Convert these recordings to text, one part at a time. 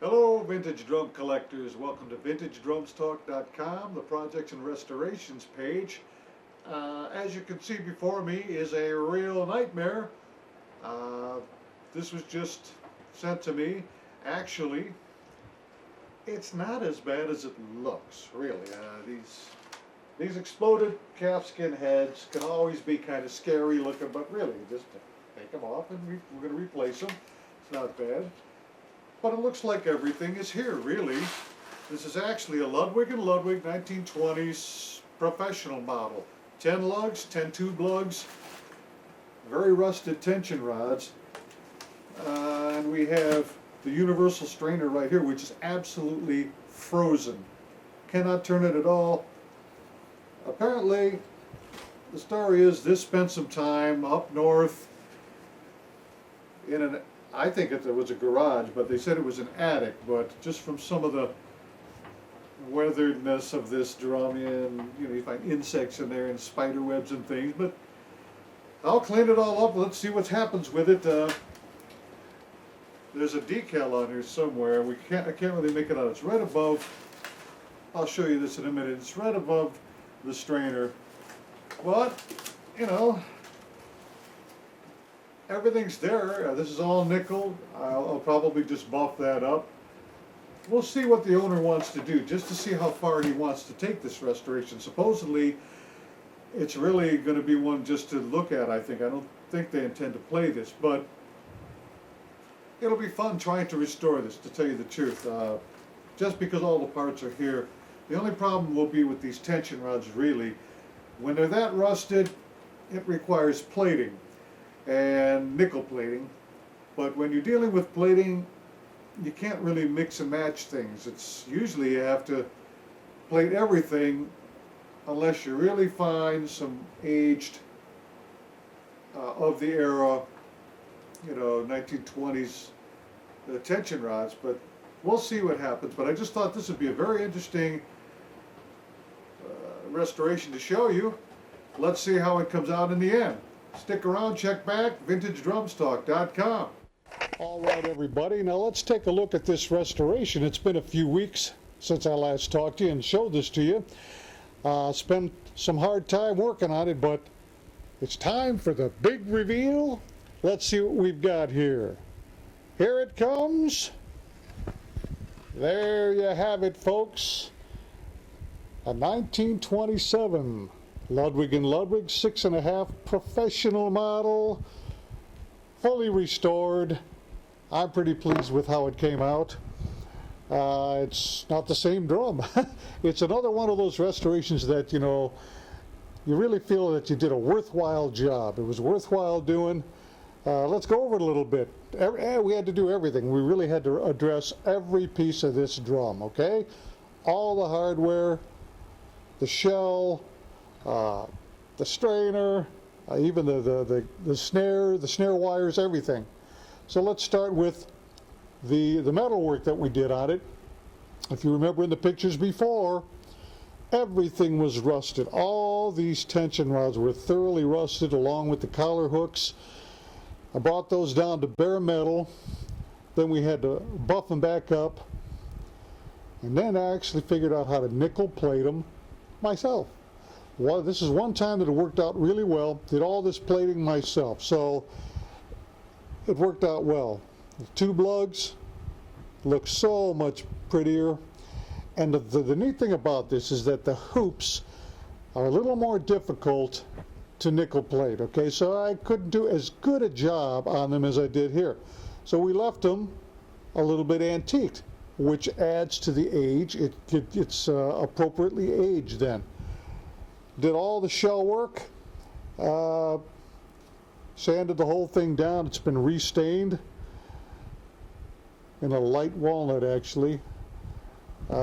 Hello, vintage drum collectors. Welcome to VintageDrumsTalk.com, the projects and restorations page. As you can see before me is a real nightmare. This was just sent to me. Actually, it's not as bad as it looks, really. These exploded calfskin heads can always be kind of scary looking, but really, just take them off and we're going to replace them. It's not bad. But it looks like everything is here, really. This is actually a Ludwig & Ludwig 1920s professional model. 10 lugs, 10 tube lugs, very rusted tension rods. And we have the universal strainer right here, which is absolutely frozen. Cannot turn it at all. Apparently, the story is this spent some time up north in an, I think it was a garage, but they said it was an attic, but just from some of the weatheredness of this drum, and you find insects in there and spider webs and things, but I'll clean it all up. Let's see what happens with it. There's a decal on here somewhere. I can't really make it out. It's right above, I'll show you this in a minute. It's right above the strainer. But, everything's there. This is all nickel. I'll probably just buff that up. We'll see what the owner wants to do, just to see how far he wants to take this restoration. Supposedly, it's really going to be one just to look at, I think. I don't think they intend to play this, but it'll be fun trying to restore this, to tell you the truth. Just because all the parts are here. The only problem will be with these tension rods, really. When they're that rusted, it requires plating and nickel plating, but when you're dealing with plating, you can't really mix and match things. It's usually you have to plate everything unless you really find some aged of the era, 1920s tension rods. But we'll see what happens. But I just thought this would be a very interesting restoration to show you. Let's see how it comes out in the end. Stick around, check back, VintageDrumsTalk.com. All right, everybody, now let's take a look at this restoration. It's been a few weeks since I last talked to you and showed this to you. Spent some hard time working on it, but it's time for the big reveal. Let's see what we've got here. Here it comes. There you have it, folks. A 1927 Ludwig & Ludwig 6.5 professional model, fully restored. I'm pretty pleased with how it came out. It's not the same drum. It's another one of those restorations that, you really feel that you did a worthwhile job. It was worthwhile doing. Let's go over it a little bit. We had to do everything. We really had to address every piece of this drum, okay? All the hardware, the shell, the strainer, even the snare wires, everything. So let's start with the metal work that we did on it. If you remember in the pictures before, everything was rusted. All these tension rods were thoroughly rusted, along with the collar hooks. I brought those down to bare metal. Then we had to buff them back up. And then I actually figured out how to nickel plate them myself. Well, this is one time that it worked out really well. Did all this plating myself, so it worked out well. The tube lugs look so much prettier, and the neat thing about this is that the hoops are a little more difficult to nickel plate. Okay, so I couldn't do as good a job on them as I did here, so we left them a little bit antiqued, which adds to the age. It's appropriately aged then. Did all the shell work, sanded the whole thing down. It's been restained in a light walnut, actually. I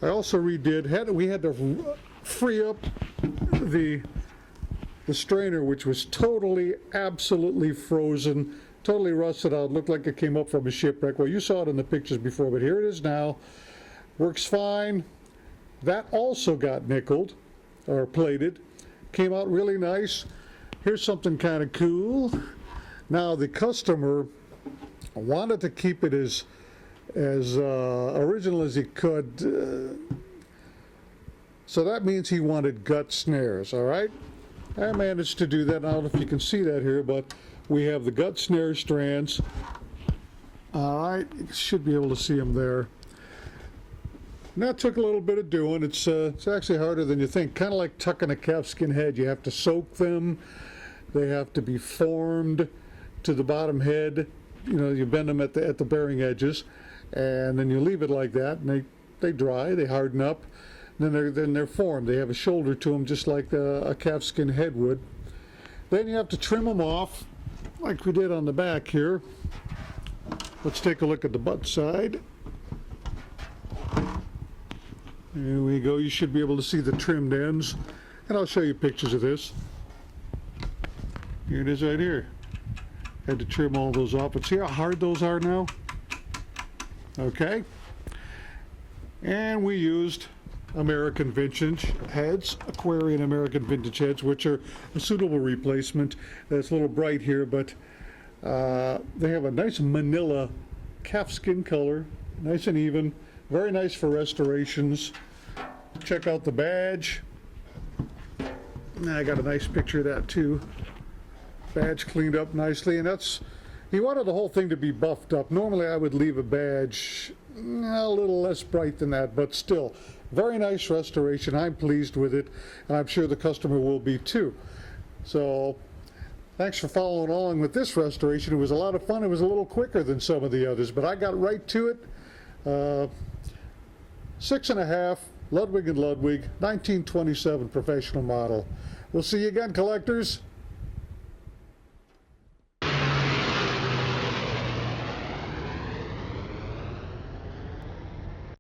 also redid, we had to free up the strainer, which was totally, absolutely frozen, totally rusted out. Looked like it came up from a shipwreck. Well, you saw it in the pictures before, but here it is now. Works fine. That also got nickeled or plated. Came out really nice. Here's something kind of cool. Now the customer I wanted to keep it as original as he could. So that means he wanted gut snares, all right? I managed to do that. I don't know if you can see that here, but we have the gut snare strands. All right, you should be able to see them there. And that took a little bit of doing. It's actually harder than you think. Kind of like tucking a calfskin head. You have to soak them. They have to be formed to the bottom head. You know, you bend them at the bearing edges, and then you leave it like that, and they dry, they harden up, and then they're formed. They have a shoulder to them, just like a calfskin head would. Then you have to trim them off, like we did on the back here. Let's take a look at the butt side. There we go. You should be able to see the trimmed ends, and I'll show you pictures of this. Here it is right here. Had to trim all those off, but see how hard those are now? Okay. And we used American vintage heads, Aquarian American vintage heads, which are a suitable replacement. It's a little bright here, but they have a nice manila calfskin color, nice and even, very nice for restorations. Check out the badge. I got a nice picture of that too. Badge cleaned up nicely, and he wanted the whole thing to be buffed up. Normally I would leave a badge a little less bright than that, but still, very nice restoration. I'm pleased with it, and I'm sure the customer will be too. So thanks for following along with this restoration. It was a lot of fun. It was a little quicker than some of the others, but I got right to it. 6.5 Ludwig & Ludwig 1927 professional model. We'll see you again, collectors.